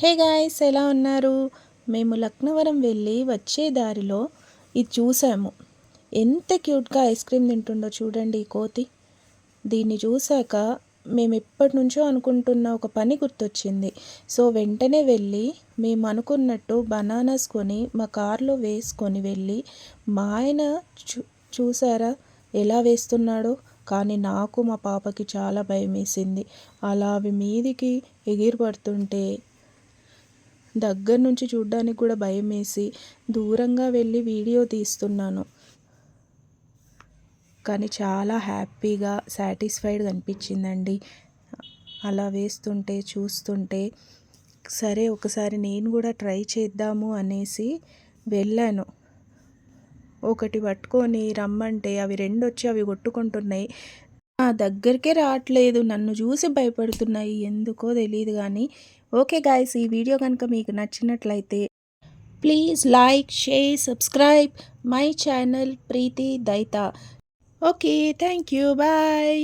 Hey guys, ఎలా ఉన్నారు? మేము లక్నవరం వెళ్ళి వచ్చే దారిలో ఇది చూసాము. ఎంత క్యూట్గా ఐస్ క్రీమ్ తింటుండో చూడండి ఈ కోతి. దీన్ని చూశాక మేము ఎప్పటి నుంచో అనుకుంటున్న ఒక పని గుర్తొచ్చింది. సో వెంటనే వెళ్ళి మేము అనుకున్నట్టు బనానాస్ కొని మా కార్లో వేసుకొని వెళ్ళి మా ఆయన చూసారా ఎలా వేస్తున్నాడో. కానీ నాకు మా పాపకి చాలా భయం వేసింది. అలా అవి మీదికి ఎగిరి పడుతుంటే దగ్గర నుంచి చూడ్డానికి కూడా భయం వేసి దూరంగా వెళ్ళి వీడియో తీస్తున్నాను. కానీ చాలా హ్యాపీగా సాటిస్ఫైడ్గా అనిపించిందండి అలా వేస్తుంటే చూస్తుంటే. సరే ఒకసారి నేను కూడా ట్రై చేద్దాము అనేసి వెళ్ళాను. ఒకటి పట్టుకొని రమ్మంటే అవి రెండు వచ్చి అవి కొట్టుకుంటున్నాయి. నా దగ్గరికే రావట్లేదు, నన్ను చూసి భయపడుతున్నాయి, ఎందుకో తెలియదు. కానీ ఓకే గాయ్స్, ఈ వీడియో కనుక మీకు నచ్చినట్లయితే please like, share, subscribe my channel Preethi Daita. Okay, thank you, bye.